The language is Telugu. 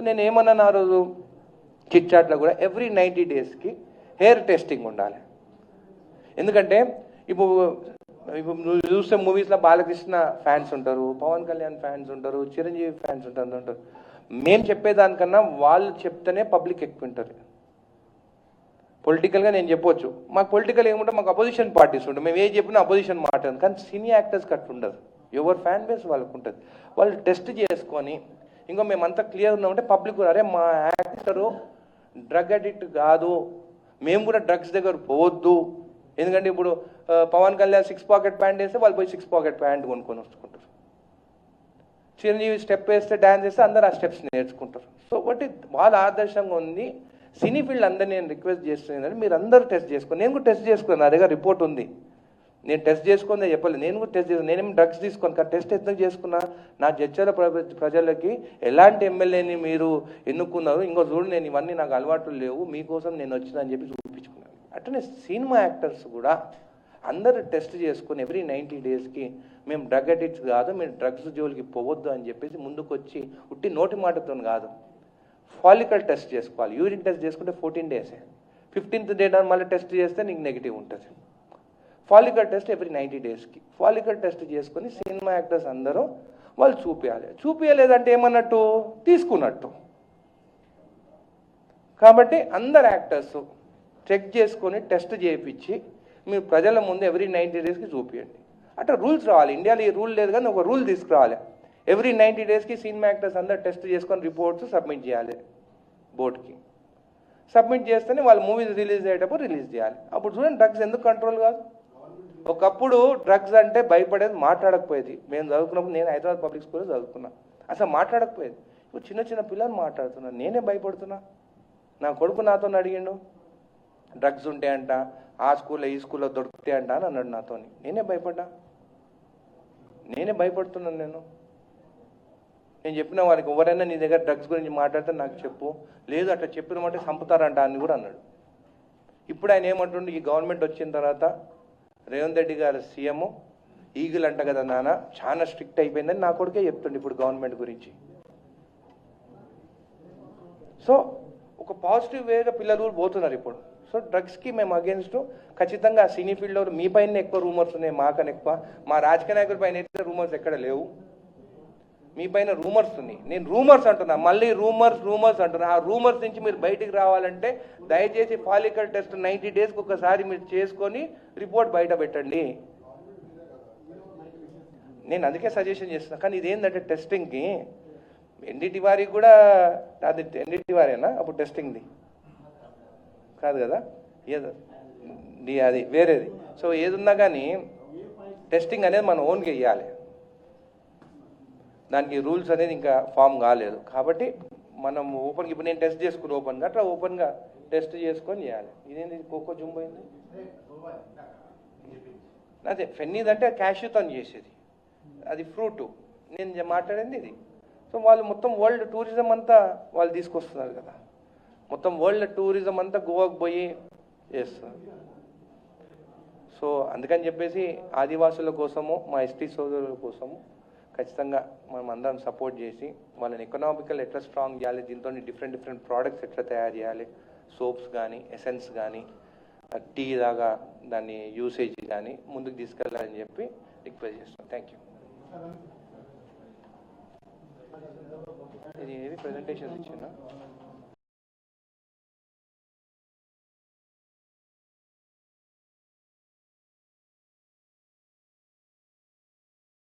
నేను ఏమన్నాను ఆ రోజు చిట్ చాట్లో కూడా ఎవ్రీ 90 డేస్కి హెయిర్ టెస్టింగ్ ఉండాలి. ఎందుకంటే ఇప్పుడు నువ్వు చూస్తే మూవీస్లో బాలకృష్ణ ఫ్యాన్స్ ఉంటారు, పవన్ కళ్యాణ్ ఫ్యాన్స్ ఉంటారు, చిరంజీవి ఫ్యాన్స్ ఉంటారు. మేము చెప్పేదానికన్నా వాళ్ళు చెప్తేనే పబ్లిక్ ఎక్కువ ఉంటారు. పొలిటికల్గా నేను చెప్పొచ్చు, మాకు పొలిటికల్ ఏముంటే మాకు అపోజిషన్ పార్టీస్ ఉంటాయి, మేము ఏం చెప్పినా అపోజిషన్ మాట్లాడదు. కానీ సినీ యాక్టర్స్కి అట్లా ఉండదు, ఎవరు ఫ్యాన్ బేస్ వాళ్ళకు ఉంటుంది. వాళ్ళు టెస్ట్ చేసుకొని ఇంకో మేమంతా క్లియర్ ఉన్నామంటే పబ్లిక్ అరే మా యాక్టరు డ్రగ్ అడిక్ట్ కాదు, మేము కూడా డ్రగ్స్ దగ్గర పోవద్దు. ఎందుకంటే ఇప్పుడు పవన్ కళ్యాణ్ 6 పాకెట్ ప్యాంట్ వేస్తే వాళ్ళు పోయి 6 పాకెట్ ప్యాంట్ కొనుక్కొని వస్తుంటారు. చిరంజీవి స్టెప్ వేస్తే డ్యాన్స్ వేస్తే అందరు ఆ స్టెప్స్ నేర్చుకుంటారు. సో ఒకటి వాళ్ళ ఆదర్శంగా ఉంది. సినీ ఫీల్డ్ అందరు నేను రిక్వెస్ట్ చేస్తున్నాను, మీరు అందరూ టెస్ట్ చేసుకోండి. నేను కూడా టెస్ట్ చేసుకున్నాను, నా దగ్గర రిపోర్ట్ ఉంది. నేను టెస్ట్ చేసుకుందే చెప్పలేదు, నేను కూడా టెస్ట్ చేసుకున్నాను. నేనేం డ్రగ్స్ తీసుకోను, కానీ టెస్ట్ ఎందుకు చేసుకున్నా, నా జడ్చల ప్రజలకి ఎలాంటి ఎమ్మెల్యేని మీరు ఎన్నుకున్నారు, ఇంకో చూడు నేను ఇవన్నీ నాకు అలవాట్లు లేవు, మీకోసం నేను వచ్చినా అని చెప్పి చూపించుకున్నాను. అట్లనే సినిమా యాక్టర్స్ కూడా అందరూ టెస్ట్ చేసుకొని ఎవ్రీ 90 డేస్కి మేము డ్రగ్ అడిక్ట్స్ కాదు, మీరు డ్రగ్స్ జోలికి పోవద్దు అని చెప్పేసి ముందుకు వచ్చి ఉట్టి నోటి మాటతో కాదు, ఫాలికల్ టెస్ట్ చేసుకోవాలి. యూరిన్ టెస్ట్ చేసుకుంటే 14 డేసే, 15th డే మళ్ళీ టెస్ట్ చేస్తే నీకు నెగిటివ్ ఉంటుంది. ఫాలికల్ టెస్ట్ ఎవ్రీ 90 డేస్కి ఫాలికల్ టెస్ట్ చేసుకొని సినిమా యాక్టర్స్ అందరూ వాళ్ళు చూపించలేదంటే ఏమన్నట్టు తీసుకున్నట్టు. కాబట్టి అందరు యాక్టర్స్ చెక్ చేసుకొని టెస్ట్ చేయించి మీరు ప్రజల ముందు ఎవ్రీ 90 డేస్కి చూపించండి. అట్లా రూల్స్ రావాలి. ఇండియాలో ఈ రూల్ లేదు కానీ ఒక రూల్ తీసుకురావాలి. ఎవ్రీ 90 డేస్కి సినిమా యాక్టర్స్ అందరు టెస్ట్ చేసుకొని రిపోర్ట్స్ సబ్మిట్ చేయాలి బోర్డుకి. సబ్మిట్ చేస్తేనే వాళ్ళు మూవీస్ రిలీజ్ అయ్యేటప్పుడు రిలీజ్ చేయాలి. అప్పుడు చూడండి డ్రగ్స్ ఎందుకు కంట్రోల్ కాదు. ఒకప్పుడు డ్రగ్స్ అంటే భయపడేది, మాట్లాడకపోయేది. మేము చదువుకున్నప్పుడు, నేను హైదరాబాద్ పబ్లిక్ స్కూల్లో చదువుకున్నా, అసలు మాట్లాడకపోయేది. ఇప్పుడు చిన్న చిన్న పిల్లలు మాట్లాడుతున్నారు, నేనే భయపడుతున్నా. నా కొడుకు నాతో అడిగిండు, డ్రగ్స్ ఉంటాయంట, ఆ స్కూల్లో ఈ స్కూల్లో దొరుకుతాయంట అని అన్నాడు నాతో. నేనే భయపడుతున్నాను. నేను చెప్పిన వారికి ఎవరైనా నీ దగ్గర డ్రగ్స్ గురించి మాట్లాడితే నాకు చెప్పు, లేదు అట్లా చెప్పినమంటే చంపుతారంట అని కూడా అన్నాడు. ఇప్పుడు ఆయన ఏమంటుండే, ఈ గవర్నమెంట్ వచ్చిన తర్వాత రేవంత్ రెడ్డి గారు సీఎం ఈగిల్ అంట కదా నాన్న, చాలా స్ట్రిక్ట్ అయిపోయిందని నా కొడుకే చెప్తుండే ఇప్పుడు గవర్నమెంట్ గురించి. సో ఒక పాజిటివ్ వేగా పిల్లలు కూడా పోతున్నారు ఇప్పుడు. సో డ్రగ్స్కి మేము అగేన్స్ట్. ఖచ్చితంగా సినీ ఫీల్డ్లో మీ పైన ఎక్కువ రూమర్స్ ఉన్నాయి, మాకన్నా ఎక్కువ. మా రాజకీయ నాయకుల పైన అయితే రూమర్స్ ఎక్కడ లేవు, మీ పైన రూమర్స్ ఉన్నాయి. నేను రూమర్స్ అంటున్నా, మళ్ళీ రూమర్స్ అంటున్నా. ఆ రూమర్స్ నుంచి మీరు బయటికి రావాలంటే దయచేసి ఫాలికల్ టెస్ట్ 90 డేస్కి ఒకసారి మీరు చేసుకొని రిపోర్ట్ బయట పెట్టండి. నేను అందుకే సజెషన్ చేస్తున్నా. కానీ ఇదేంటంటే టెస్టింగ్కి ఎన్డీటీ వారికి కూడా, అది ఎన్డీటీ వారేనా అప్పుడు టెస్టింగ్ది కాదు కదా, అది వేరేది. సో ఏదున్నా కానీ టెస్టింగ్ అనేది మనం ఓన్గా వేయాలి, దానికి రూల్స్ అనేది ఇంకా ఫామ్ కాలేదు. కాబట్టి మనం ఓపెన్గా, ఇప్పుడు నేను టెస్ట్ చేసుకుని ఓపెన్గా, అట్లా ఓపెన్గా టెస్ట్ చేసుకొని చేయాలి. ఇదేంటి కోకో జుంబోయింది, అదే ఫెన్నీది అంటే క్యాష్యూతో చేసేది, అది ఫ్రూటు. నేను మాట్లాడింది ఇది. సో వాళ్ళు మొత్తం వరల్డ్ టూరిజం అంతా వాళ్ళు తీసుకొస్తున్నారు కదా, మొత్తం వరల్డ్ టూరిజం అంతా గోవాకు పోయి చేస్తున్నారు. సో అందుకని చెప్పేసి ఆదివాసుల కోసము, మా ఎస్టీ సోదరుల కోసము ఖచ్చితంగా మనం అందరం సపోర్ట్ చేసి వాళ్ళని ఎకనామికల్ ఎట్లా స్ట్రాంగ్ చేయాలి, దీంతో డిఫరెంట్ ప్రోడక్ట్స్ ఎట్లా తయారు చేయాలి, సోప్స్ కానీ ఎసెన్స్ కానీ టీ లాగా దాన్ని యూసేజ్ కానీ ముందుకు తీసుకెళ్ళాలని చెప్పి రిక్వెస్ట్ చేస్తాం. Thank you. ఇది ఏది ప్రెజెంటేషన్ ఇచ్చిన